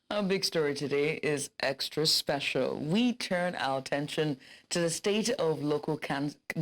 Our big story today is extra special. We turn our attention to the state of local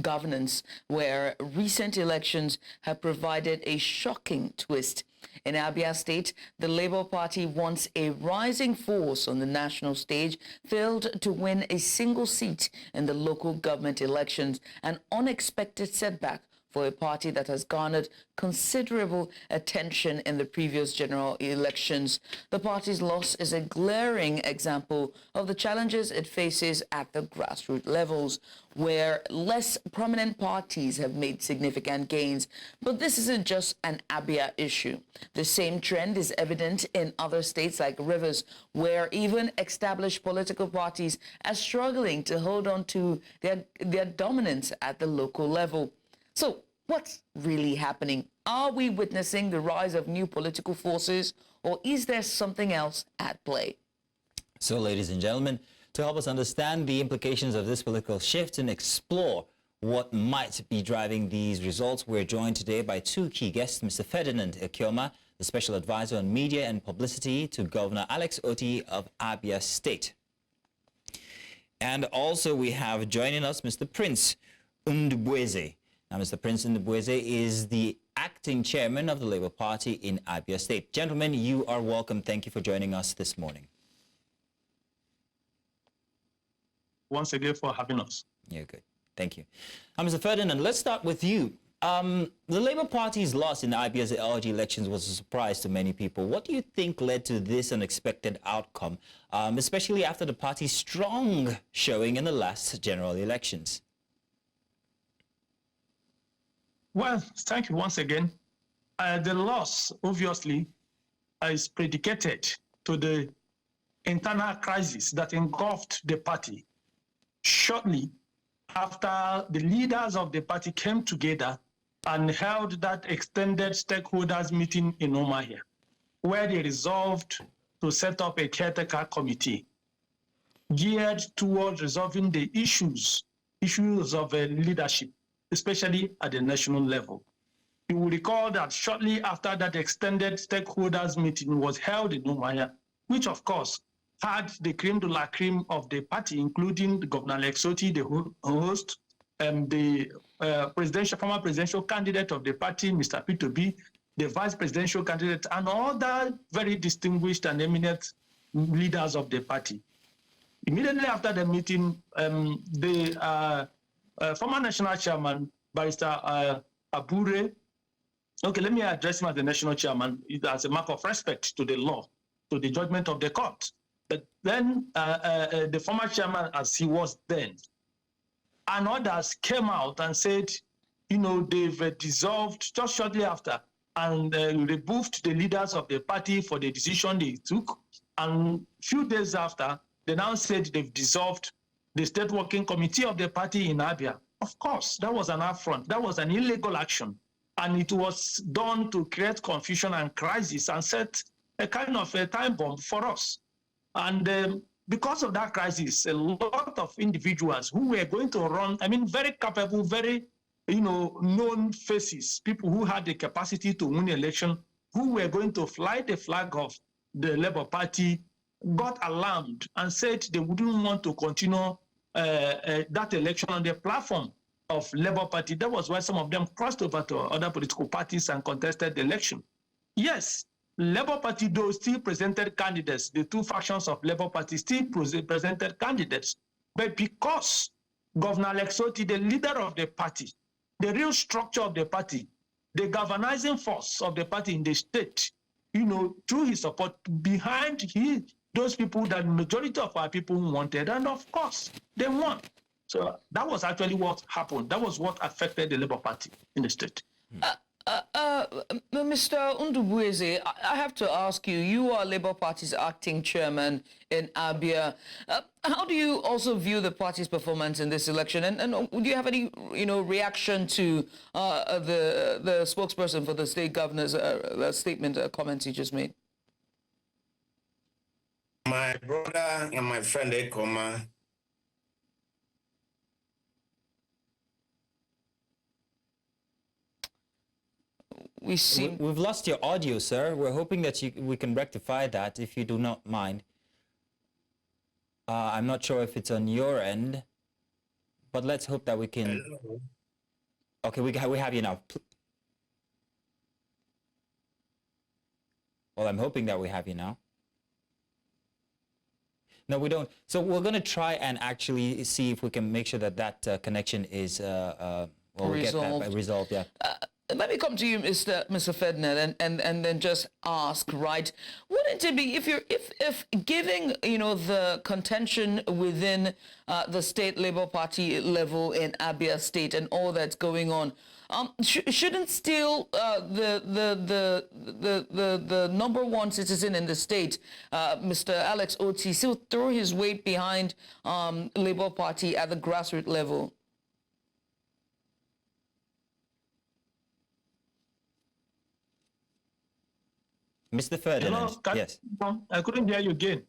governance, where recent elections have provided a shocking twist. In Abia State, the Labour Party, once a rising force on the national stage, failed to win a single seat in the local government elections, an unexpected setback for a party that has garnered considerable attention in the previous general elections. The party's loss is a glaring example of the challenges it faces at the grassroots levels, where less prominent parties have made significant gains. But this isn't just an Abia issue. The same trend is evident in other states like Rivers, where even established political parties are struggling to hold on to their dominance at the local level. So, what's really happening? Are we witnessing the rise of new political forces, or is there something else at play? So, ladies and gentlemen, to help us understand the implications of this political shift and explore what might be driving these results, we're joined today by two key guests, Mr. Ferdinand Ekeoma, the Special Advisor on Media and Publicity to Governor Alex Otti of Abia State. And also we have joining us Mr. Prince Ndubueze. Now, Mr. Prince Ndubueze is the acting chairman of the Labour Party in Abia State. Gentlemen, you are welcome. Thank you for joining us this morning. Once again for having us. Yeah, good. Thank you. Mr. Ferdinand, let's start with you. The Labour Party's loss in Abia's LG elections was a surprise to many people. What do you think led to this unexpected outcome, especially after the party's strong showing in the last general elections? Well, thank you once again. The loss, obviously, is predicated to the internal crisis that engulfed the party shortly after the leaders of the party came together and held that extended stakeholders meeting in Umuahia, where they resolved to set up a caretaker committee geared towards resolving the issues of leadership, especially at the national level. You will recall that shortly after that extended stakeholders meeting was held in Umuahia, which of course had the creme de la creme of the party, including Governor Alex Otti, the host, the former presidential candidate of the party, Mr. P2B, the vice presidential candidate, and other very distinguished and eminent leaders of the party. Immediately after the meeting, the former national chairman, Barrister Abure, okay, let me address him as the national chairman as a mark of respect to the law, to the judgment of the court. But then the former chairman, as he was then, and others came out and said, you know, they've dissolved just shortly after and rebuffed the leaders of the party for the decision they took. And a few days after, they now said they've dissolved the state working committee of the party in Abia. Of course, that was an affront. That was an illegal action. And it was done to create confusion and crisis and set a kind of a time bomb for us. And because of that crisis, a lot of individuals who were going to run, I mean, very capable, very, known faces, people who had the capacity to win election, who were going to fly the flag of the Labour Party, got alarmed and said they wouldn't want to continue that election on the platform of Labour Party. That was why some of them crossed over to other political parties and contested the election. Yes, Labour Party, though, still presented candidates. The two factions of Labour Party still presented candidates. But because Governor Alex Otti, the leader of the party, the real structure of the party, the galvanizing force of the party in the state, through his support behind those people that the majority of our people wanted, and of course, they won. So that was actually what happened. That was what affected the Labour Party in the state. Mr. Ndubueze, I have to ask you, you are Labour Party's acting chairman in Abia. How do you also view the party's performance in this election? And do you have any, reaction to the spokesperson for the state governor's statement, comments he just made? My brother and my friend Ekeoma, we seem... We've lost your audio, sir. We're hoping that we can rectify that, if you do not mind. I'm not sure if it's on your end, but let's hope that we can... Hello. Okay, we have you now. Well, I'm hoping that we have you now. No, we don't. So we're going to try and actually see if we can make sure that that connection is well, we'll get that resolved. Yeah. Let me come to you, Mr. Ferdinand, and then just ask, right? Wouldn't it be, if giving, you know, the contention within the state Labour Party level in Abia State and all that's going on, shouldn't still the number one citizen in the state, Mr. Alex Oti, still throw his weight behind Labour Party at the grassroots level? Mr. Ferdinand, yes. I couldn't hear you again.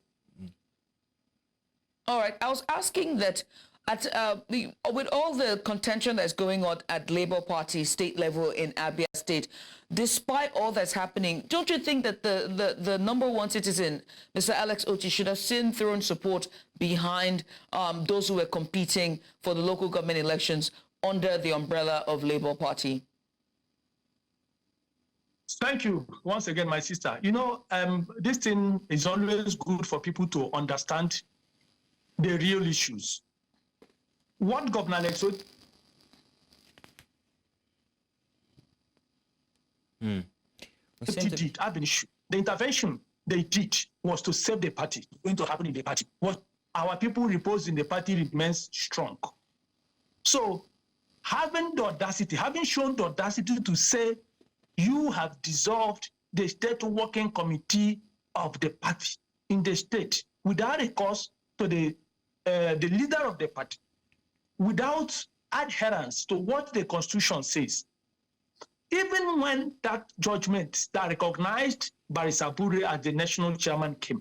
All right, I was asking that with all the contention that's going on at Labour Party state level in Abia State, despite all that's happening, don't you think that the number one citizen, Mr. Alex Oti, should have thrown support behind those who were competing for the local government elections under the umbrella of Labour Party? Thank you once again, my sister. You know, this thing is always good for people to understand the real issues. What Governor Alex Oti did have an issue. The intervention they did was to save the party. It's going to happen in the party. What our people repose in the party remains strong. So, having shown the audacity to say you have dissolved the state working committee of the party in the state without recourse to the leader of the party, without adherence to what the Constitution says. Even when that judgment that recognized Barrister Bure as the national chairman came,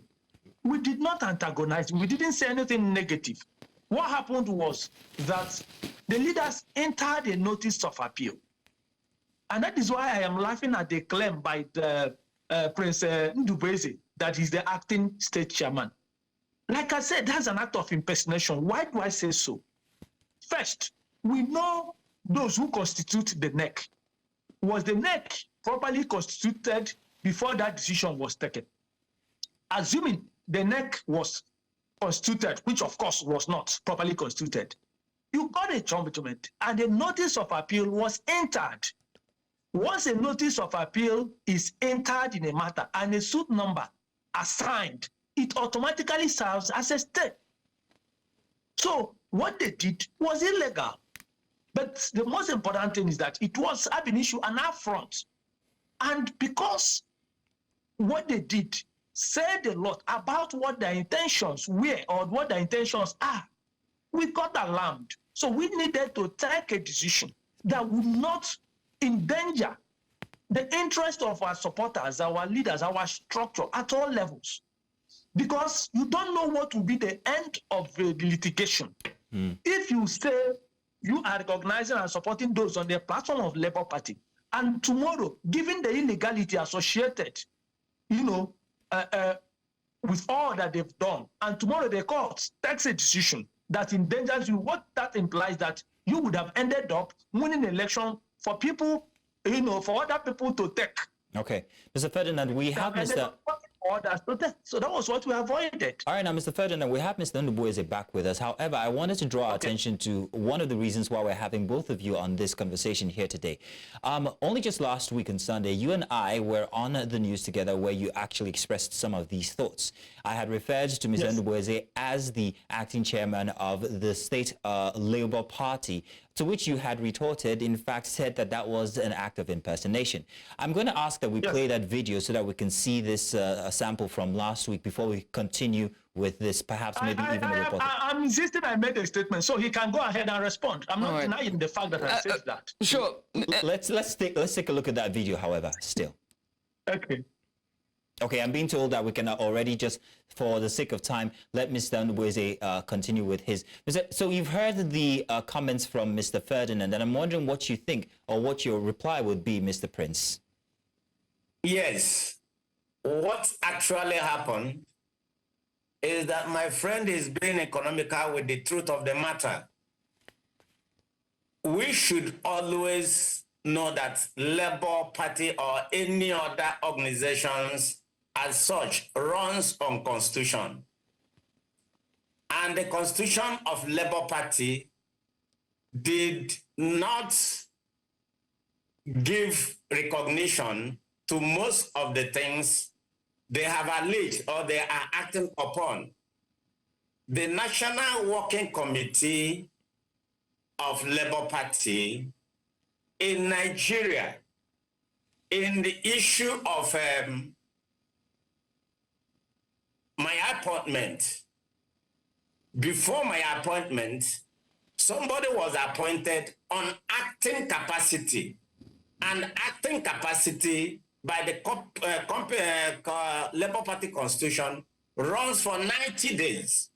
we did not antagonize, we didn't say anything negative. What happened was that the leaders entered a notice of appeal. And that is why I am laughing at the claim by the Prince Ndubueze that he's the acting state chairman. Like I said, that's an act of impersonation. Why do I say so? First, we know those who constitute the NEC. Was the NEC properly constituted before that decision was taken? Assuming the NEC was constituted, which of course was not properly constituted, you got a judgment and a notice of appeal was entered. Once a notice of appeal is entered in a matter and a suit number assigned, it automatically serves as a stay. So what they did was illegal. But the most important thing is that it was ab initio an affront. And because what they did said a lot about what their intentions were or what their intentions are, we got alarmed. So we needed to take a decision that would not endanger the interest of our supporters, our leaders, our structure at all levels. Because you don't know what will be the end of the litigation. If you say you are recognizing and supporting those on the platform of Labour Party, and tomorrow, given the illegality associated, you know, with all that they've done, and tomorrow the court takes a decision that endangers you, what that implies that you would have ended up winning the election for people, you know, for other people to take. Okay. Mr. Ferdinand, we have Mr. So that was what we avoided. All right, now, Mr. Ferdinand, we have Mr. Ndubueze back with us. However, I wanted to draw attention to one of the reasons why we're having both of you on this conversation here today. Only just last week on Sunday, you and I were on the news together where you actually expressed some of these thoughts. I had referred to Mr. Ndubueze as the acting chairman of the State Labour Party, to which you had retorted, in fact, said that that was an act of impersonation. I'm going to ask that we play that video so that we can see this sample from last week before we continue with this, perhaps maybe even a report. I'm insisting I made a statement, so he can go ahead and respond. I'm not denying the fact that I said that. Sure. Let's take a look at that video, however, still. Okay. Okay, I'm being told that we can already, just for the sake of time, let Mr. Ndubueze continue with his. So you've heard the comments from Mr. Ferdinand, and I'm wondering what you think or what your reply would be, Mr. Prince. Yes. What actually happened is that my friend is being economical with the truth of the matter. We should always know that Labour Party or any other organizations as such runs on constitution. And the constitution of Labour Party did not give recognition to most of the things they have alleged or they are acting upon. The National Working Committee of Labour Party in Nigeria, in the issue of my appointment, before my appointment, somebody was appointed on acting capacity, and acting capacity by the Labour Party Constitution runs for 90 days.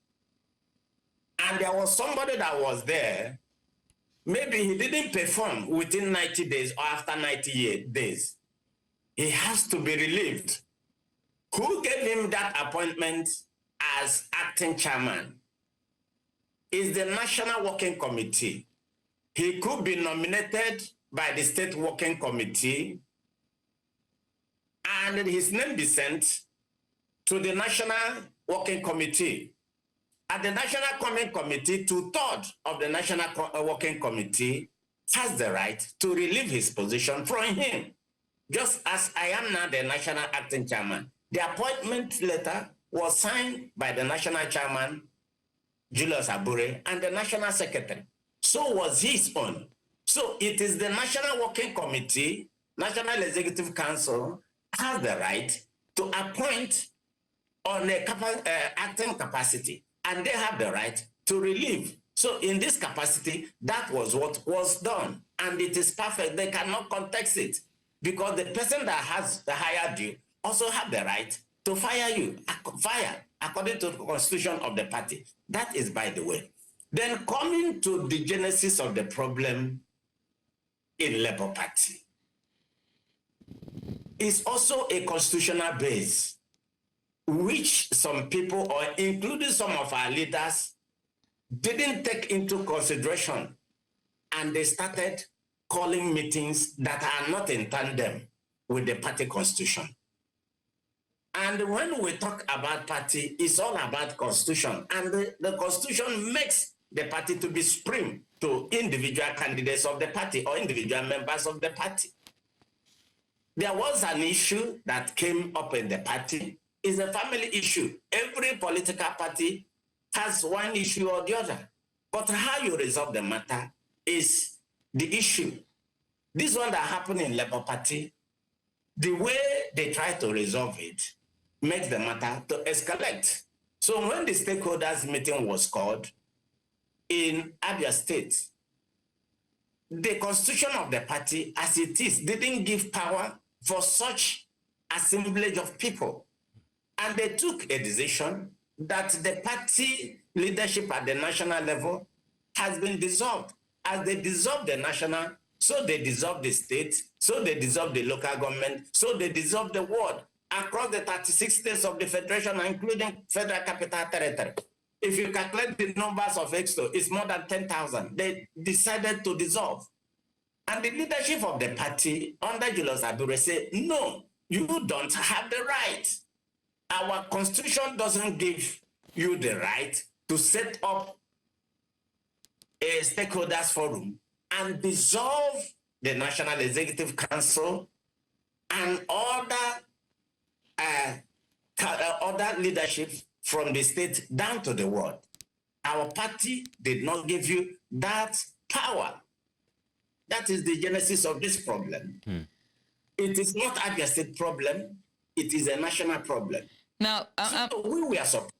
And there was somebody that was there, maybe he didn't perform within 90 days or after 90 days. He has to be relieved. Who gave him that appointment as acting chairman? Is the National Working Committee. He could be nominated by the State Working Committee and his name be sent to the National Working Committee. At the National Working Committee, 2/3 of the National Working Committee has the right to relieve his position from him, just as I am now the National Acting Chairman. The appointment letter was signed by the National Chairman, Julius Abure, and the National Secretary. So was his own. So it is the National Working Committee, National Executive Council, has the right to appoint on a acting capacity, and they have the right to relieve. So in this capacity, that was what was done, and it is perfect. They cannot contest it because the person that has hired you also have the right to fire you, according to the constitution of the party. That is by the way. Then coming to the genesis of the problem in Labour Party, is also a constitutional base, which some people, or including some of our leaders, didn't take into consideration, and they started calling meetings that are not in tandem with the party constitution. And when we talk about party, it's all about constitution, and the constitution makes the party to be supreme to individual candidates of the party or individual members of the party. There was an issue that came up in the party. It's a family issue. Every political party has one issue or the other. But how you resolve the matter is the issue. This one that happened in Labour Party, the way they try to resolve it makes the matter to escalate. So when the stakeholders meeting was called in Abia State, the constitution of the party as it is didn't give power for such assemblage of people. And they took a decision that the party leadership at the national level has been dissolved. As they dissolved the national, so they dissolved the state, so they dissolved the local government, so they dissolved the ward across the 36 states of the federation, including Federal Capital Territory. If you calculate the numbers of EXTO, it's more than 10,000. They decided to dissolve. And the leadership of the party under Julius Abure said, no, you don't have the right. Our constitution doesn't give you the right to set up a stakeholders forum and dissolve the National Executive Council and other leadership from the state down to the world. Our party did not give you that power. That is the genesis of this problem. It is not Abia State problem. It is a national problem. Now, so we were surprised.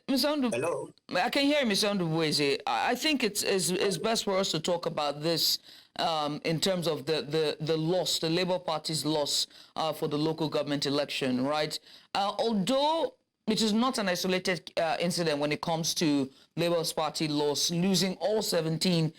Hello? I can hear Mr. Ndubueze. I think it's best for us to talk about this in terms of the loss, the Labour Party's loss for the local government election, right? Although It is not an isolated incident when it comes to Labour's party loss, losing all 17,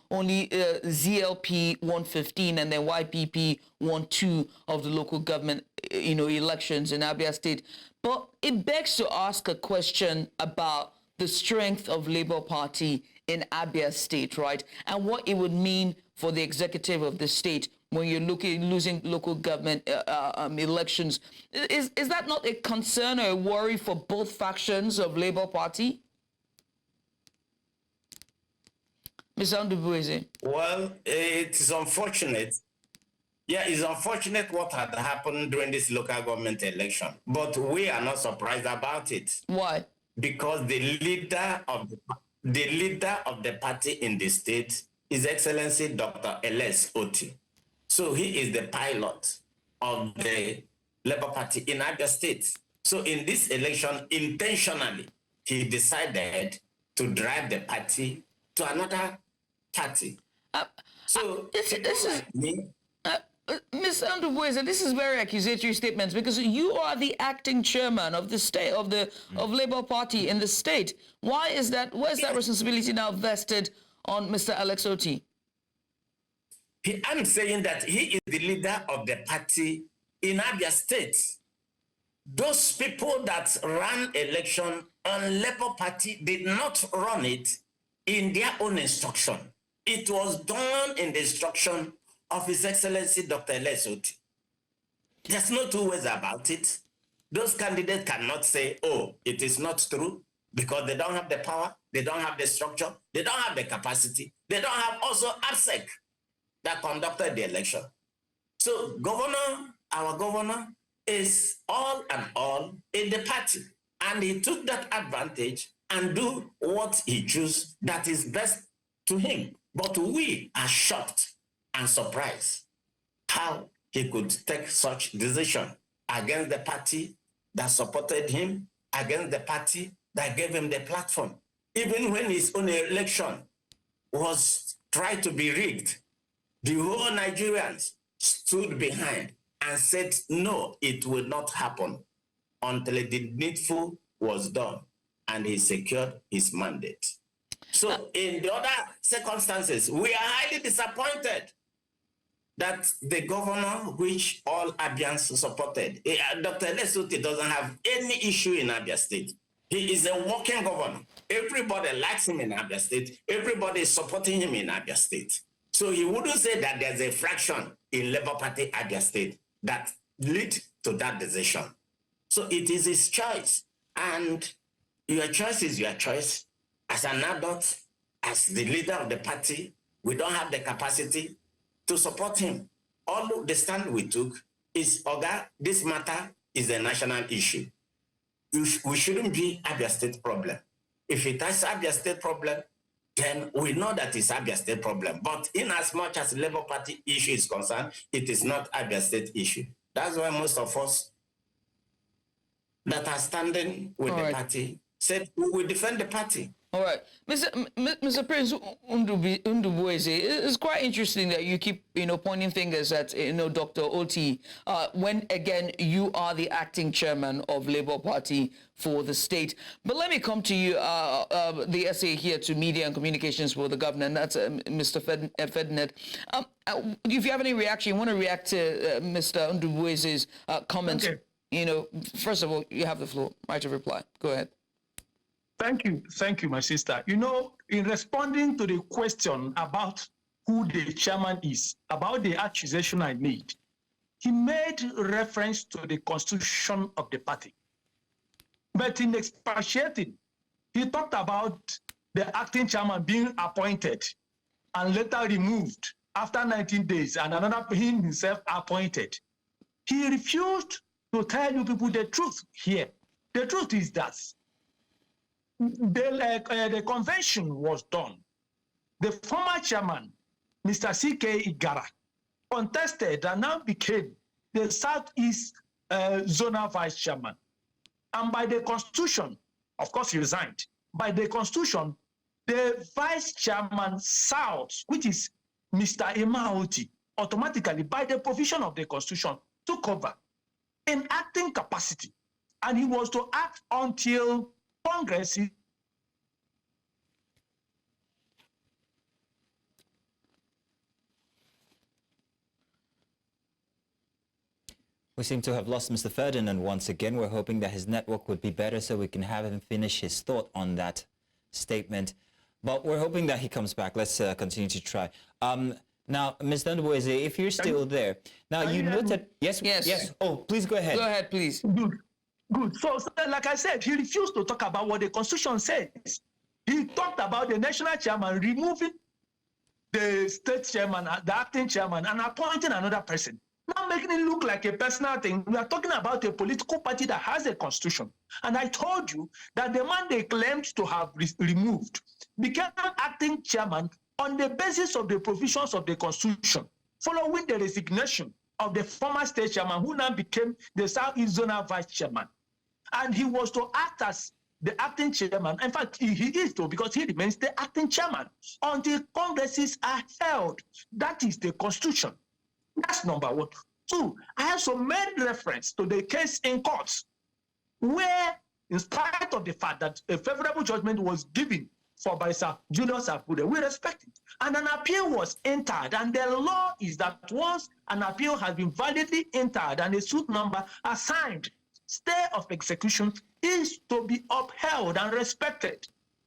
only ZLP won 15, and then YPP won 2 of the local government, elections in Abia State. But it begs to ask a question about the strength of Labour Party in Abia State, right? And what it would mean for the executive of the state when you're losing local government elections. Is that not a concern or a worry for both factions of Labour Party? Mr. Ndubueze. Well, it is unfortunate. Yeah, it's unfortunate what had happened during this local government election, but we are not surprised about it. Why? Because the leader of the party in the state is Excellency Dr. L.S. Oti. So he is the pilot of the Labour Party in Abia State. So in this election, intentionally, he decided to drive the party to another party. Ms. Ndubueze, this is very accusatory statements because you are the acting chairman of the state of Labour Party in the state. Why is that? Where is that responsibility now vested on Mr. Alex Oti? I'm saying that he is the leader of the party in Abia State. Those people that ran election on Labour Party did not run it in their own instruction. It was done in the instruction of His Excellency Dr. L.S. Oti. There's no two ways about it. Those candidates cannot say, oh, it is not true, because they don't have the power, they don't have the structure, they don't have the capacity, they don't have also APSEC that conducted the election. So our governor is all and all in the party. And he took that advantage and do what he chose that is best to him. But we are shocked and surprised how he could take such decision against the party that supported him, against the party that gave him the platform. Even when his own election was tried to be rigged, the whole Nigerians stood behind and said, no, it will not happen until the needful was done and he secured his mandate. So in the other circumstances, we are highly disappointed that the governor, which all Abians supported, Dr. L.S. Oti doesn't have any issue in Abia State. He is a working governor. Everybody likes him in Abia State. Everybody is supporting him in Abia State. So he wouldn't say that there's a fraction in Labour Party Abia State that lead to that decision. So it is his choice. And your choice is your choice. As an adult, as the leader of the party, we don't have the capacity to support him. All the stand we took is, Oga, this matter is a national issue. We shouldn't be Abia State problem. If it is Abia State problem, then we know that it's Abia State problem. But in as much as the Labour Party issue is concerned, it is not Abia State issue. That's why most of us that are standing with the party said we will defend the party. All right. Mr. Prince Ndubueze, it's quite interesting that you keep, pointing fingers at, Dr. Oti, when, again, you are the acting chairman of Labour Party for the state. But let me come to you, the essay here to Media and Communications for the Governor, and that's Mr. Ferdinand. If you have any reaction, you want to react to Mr. Ndubueze's comments, Okay. First of all, you have the floor, right to reply. Go ahead. Thank you, my sister. In responding to the question about who the chairman is, about the accusation I made, he made reference to the constitution of the party. But in expatiating, he talked about the acting chairman being appointed and later removed after 19 days, and another him himself appointed. He refused to tell you people the truth here. The truth is that the convention was done. The former chairman, Mr. C.K. Igara, contested and now became the Southeast Zonal Vice Chairman. And by the Constitution, of course, he resigned. By the Constitution, the Vice Chairman South, which is Mr. Oti, automatically, by the provision of the Constitution, took over in acting capacity. And he was to act until Congress We seem to have lost Mr. Ferdinand once again. We're hoping that his network would be better so we can have him finish his thought on that statement. But we're hoping that he comes back. Let's continue to try. Now, Ms. Ndubueze, if you're still there. Now, you noted... Yes? Yes. Oh, please go ahead. Go ahead, please. Good. So, like I said, he refused to talk about what the Constitution says. He talked about the national chairman removing the state chairman, the acting chairman, and appointing another person. Now making it look like a personal thing. We are talking about a political party that has a constitution. And I told you that the man they claimed to have removed became acting chairman on the basis of the provisions of the constitution, following the resignation of the former state chairman, who now became the Southeast Zonal vice chairman. And he was to act as the acting chairman. In fact, he is though, because he remains the acting chairman until congresses are held. That is the constitution. That's number one. Two, I also made reference to the case in courts where, in spite of the fact that a favorable judgment was given for Barrister Julius Abude, we respect it. And an appeal was entered. And the law is that once an appeal has been validly entered and a suit number assigned, stay of execution is to be upheld and respected.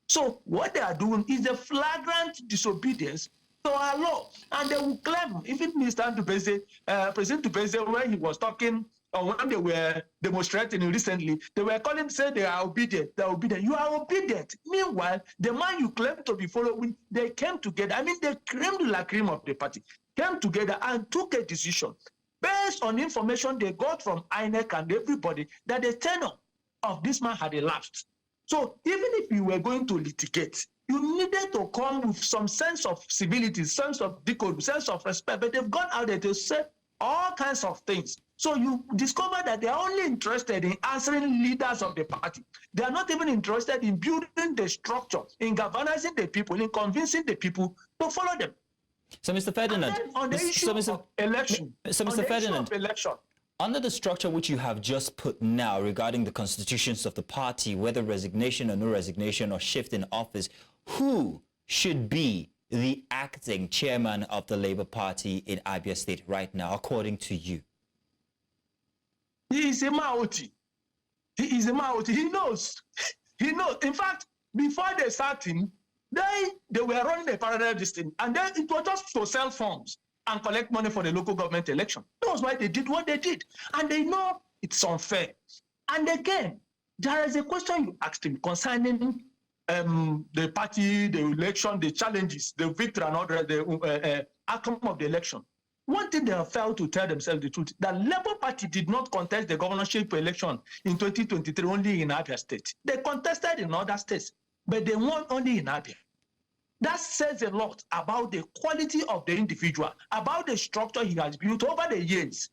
So what they are doing is a flagrant disobedience to our law. And they will claim, even Mr. Ndubueze, President Ndubueze, when he was talking, or when they were demonstrating recently, they were calling, say they are obedient, they are obedient. You are obedient. Meanwhile, the man you claim to be following, they came together. I mean, the creme de la creme of the party came together and took a decision based on information they got from INEC and everybody that the tenure of this man had elapsed. So even if you were going to litigate, you needed to come with some sense of civility, sense of decorum, sense of respect, but they've gone out there to say all kinds of things. So you discover that they are only interested in answering leaders of the party. They are not even interested in building the structure, in galvanizing the people, in convincing the people to follow them. So, Mr. Ferdinand, on the issue of election, so Mr. Ferdinand, under the structure which you have just put now regarding the constitutions of the party, whether resignation or no resignation or shift in office, who should be the acting chairman of the Labour Party in Abia State right now, according to you? He is a Maoti. He is a Maoti. He knows. He knows. In fact, before they start him, they were running a parallel distance, and then it was just to sell forms and collect money for the local government election. That was why they did what they did. And they know it's unfair. And again, there is a question you asked him concerning the party, the election, the challenges, the victory and all the outcome of the election. One thing they have failed to tell themselves the truth, that Labour Party did not contest the governorship election in 2023 only in Abia State. They contested in other states, but they won only in Abia. That says a lot about the quality of the individual, about the structure he has built over the years.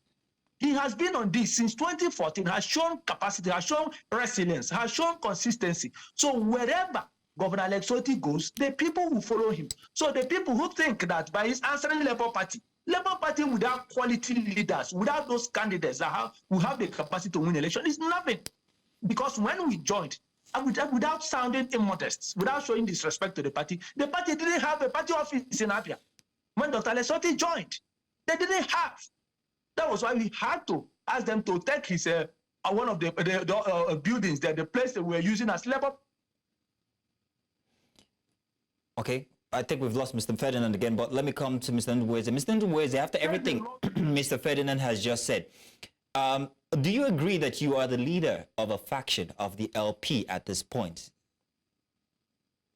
He has been on this since 2014, has shown capacity, has shown resilience, has shown consistency. So wherever Governor Lexoti goes, the people will follow him. So the people who think that by his answering Labour Party without quality leaders, without those candidates that will have the capacity to win election, is nothing. Because when we joined, and without sounding immodest, without showing disrespect to the party didn't have a party office in Abia. When Dr. Lesoti joined, they didn't have. That was why we had to ask them to take his one of the buildings, the place they were using as labor. Okay, I think we've lost Mr. Ferdinand again, but let me come to Mr. Ndubueze. Mr. Ndubueze, after everything Mr. Ferdinand has just said, do you agree that you are the leader of a faction of the LP at this point?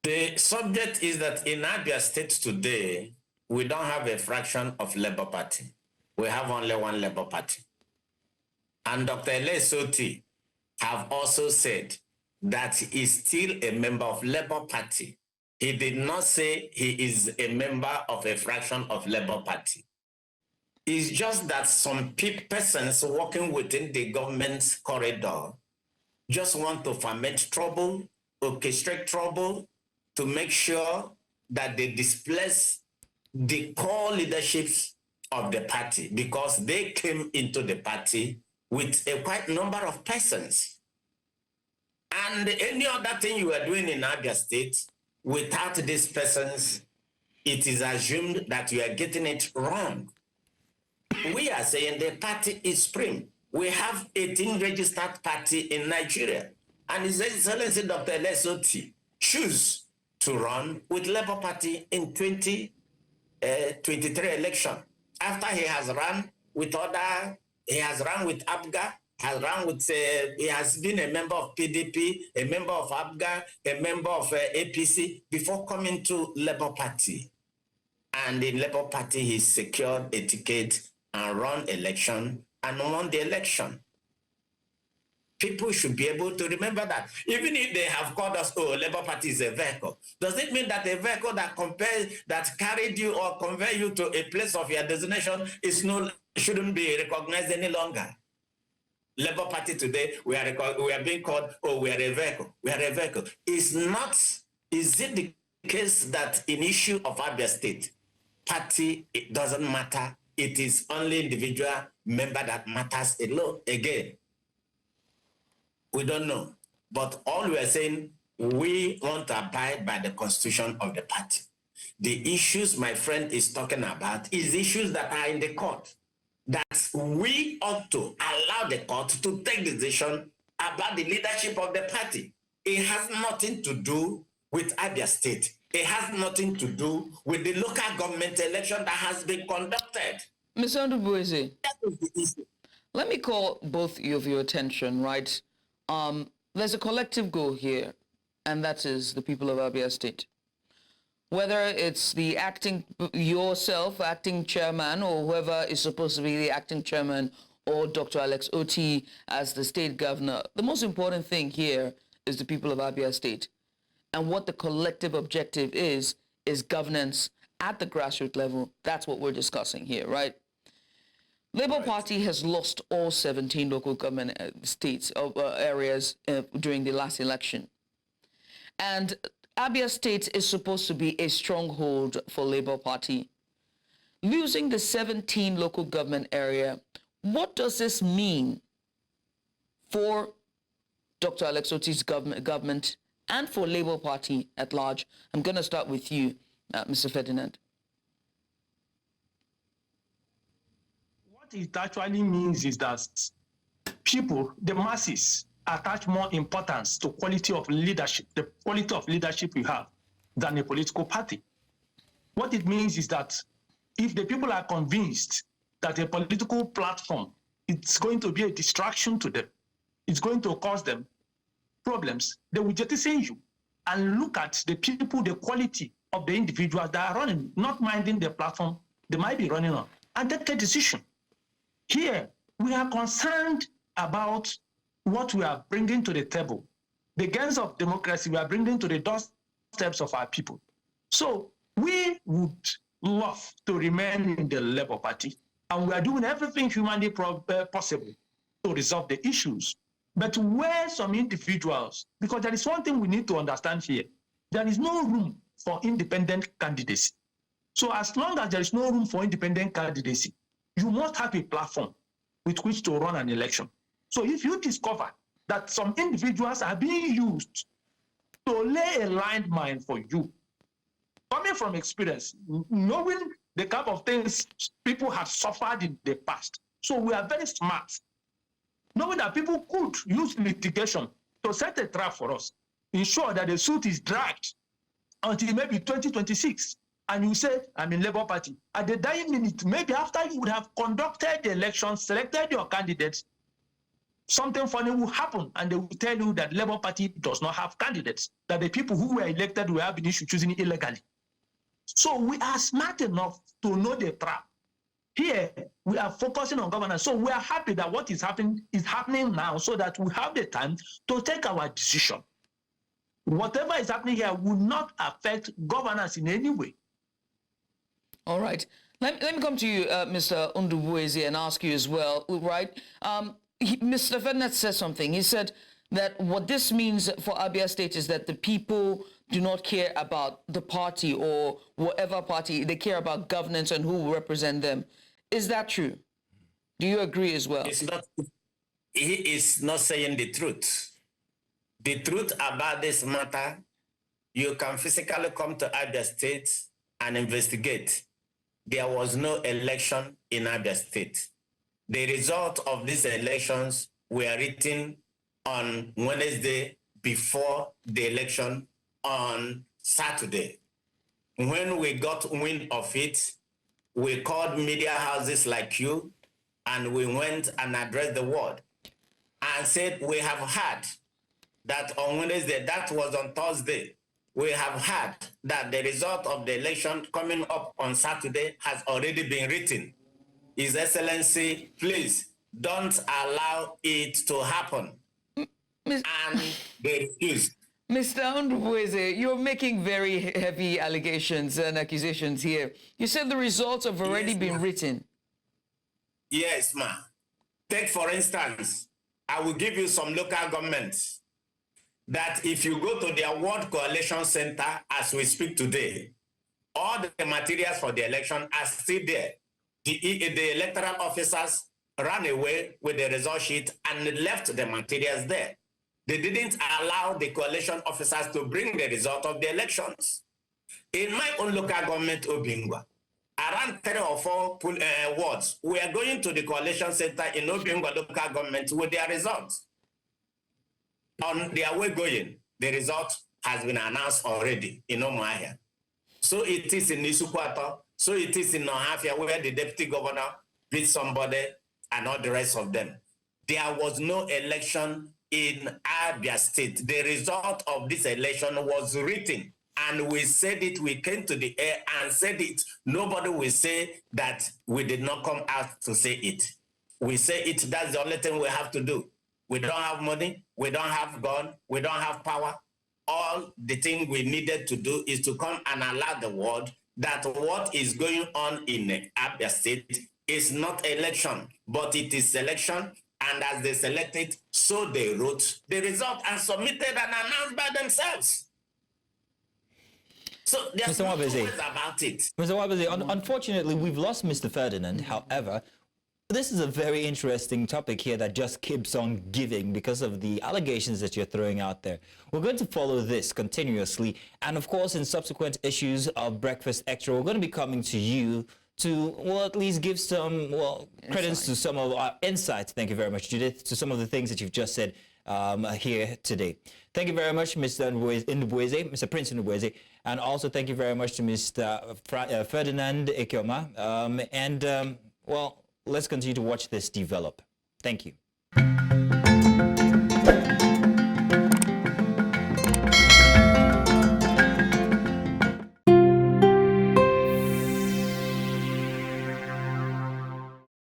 The subject is that in Abia State today, we don't have a fraction of Labour Party. We have only one Labour Party. And Dr. Lesoti have also said that he is still a member of Labour Party. He did not say he is a member of a fraction of Labour Party. It's just that some persons working within the government's corridor just want to foment trouble, orchestrate trouble, to make sure that they displace the core leaderships of the party, because they came into the party with a quite number of persons And any other thing you are doing in Abia State, without these persons, it is assumed that you are getting it wrong. We are saying the party is supreme. We have 18 registered party in Nigeria. And His Excellency Dr. Lesoti choose to run with Labour Party in 2023 election. After he has run with he has run with ABGA, he has been a member of PDP, a member of ABGA, a member of APC before coming to Labour Party. And in Labour Party, he secured a ticket and run election and won the election. People should be able to remember that. Even if they have called us, oh, Labour Party is a vehicle, does it mean that a vehicle that carried you or conveyed you to a place of your destination shouldn't be recognized any longer? Labour Party today, we are being called, oh, we are a vehicle. We are a vehicle. Is it the case that in issue of Abia State, party, it doesn't matter. It is only individual member that matters alone. Again, we don't know. But all we are saying, we want to abide by the constitution of the party. The issues my friend is talking about is issues that are in the court, that we ought to allow the court to take decision about the leadership of the party. It has nothing to do with Abia State. It has nothing to do with the local government election that has been conducted. Mr. Ndubueze, That is the issue. let me call both of your attention, right? There's a collective goal here, and that is the people of Abia State. Whether it's the acting chairman, or whoever is supposed to be the acting chairman, or Dr. Alex Oti as the state governor, the most important thing here is the people of Abia State. And what the collective objective is governance at the grassroots level. That's what we're discussing here, right? Labour Party has lost all 17 local government areas during the last election. And Abia State is supposed to be a stronghold for Labour Party. Losing the 17 local government area, what does this mean for Dr. Alex Oti's government and for Labour Party at large? I'm going to start with you, Mr. Ferdinand. What it actually means is that people, the masses, attach more importance to quality of leadership, the quality of leadership you have, than a political party. What it means is that if the people are convinced that a political platform is going to be a distraction to them, it's going to cause them problems, they will jettison you and look at the people, the quality of the individuals that are running, not minding the platform they might be running on, and take a decision. Here, we are concerned about what we are bringing to the table, the gains of democracy we are bringing to the doorsteps of our people. So we would love to remain in the Labour Party, and we are doing everything humanly possible to resolve the issues. But where some individuals, because there is one thing we need to understand here, there is no room for independent candidacy. So as long as there is no room for independent candidacy, you must have a platform with which to run an election. So if you discover that some individuals are being used to lay a landmine for you, coming from experience, knowing the kind of things people have suffered in the past, so we are very smart, knowing that people could use litigation to set a trap for us, ensure that the suit is dragged until maybe 2026. And you say, I'm in Labour Party. At the dying minute, maybe after you would have conducted the election, selected your candidates, something funny will happen, and they will tell you that Labour Party does not have candidates, that the people who were elected were having issue choosing illegally. So we are smart enough to know the trap. Here, we are focusing on governance. So we are happy that what is happening now, so that we have the time to take our decision. Whatever is happening here will not affect governance in any way. All right. Let me come to you, Mr. Ndubueze, and ask you as well, right? Mr. Ferdinand said something. He said that what this means for Abia State is that the people do not care about the party or whatever party. They care about governance and who will represent them. Is that true? Do you agree as well? He is not saying the truth. The truth about this matter, you can physically come to Abia State and investigate. There was no election in Abia State. The result of these elections were written on Wednesday before the election on Saturday. When we got wind of it, we called media houses like you, and we went and addressed the world and said, we have heard that on Wednesday, that was on Thursday, we have heard that the result of the election coming up on Saturday has already been written. His Excellency, please don't allow it to happen. And they refused. Mr. Ndubueze, you're making very heavy allegations and accusations here. You said the results have already been written. Yes, ma'am. Take, for instance, I will give you some local governments that if you go to their World Coalition Center as we speak today, all the materials for the election are still there. The electoral officers ran away with the result sheet and left the materials there. They didn't allow the coalition officers to bring the result of the elections. In my own local government, Obingwa, around 3 or 4 wards, we are going to the coalition center in Obingwa local government with their results. On their way going, the result has been announced already in Omoahia. So it is in Isukwato, so it is in Nohafia, where the deputy governor beat somebody and all the rest of them. There was no election in Abia State. The result of this election was written, and we said it, we came to the air and said it. Nobody will say that we did not come out to say it. We say it, that's the only thing we have to do. We don't have money, we don't have gun, we don't have power. All the thing we needed to do is to come and allow the world that what is going on in Abia State is not election, but it is selection. And as they selected, so they wrote the result and submitted and announced by themselves. So there's no words about it. Mr. Ndubueze, unfortunately, we've lost Mr. Ferdinand. However, this is a very interesting topic here that just keeps on giving because of the allegations that you're throwing out there. We're going to follow this continuously. And of course, in subsequent issues of Breakfast Extra, we're going to be coming to you to, well, at least give some, well, credence to some of our insights. Thank you very much, Judith, to some of the things that you've just said here today. Thank you very much, Mr. Ndubueze, Mr. Prince Ndubueze, and also thank you very much to Mr. Ferdinand Ekeoma. Well, let's continue to watch this develop. Thank you.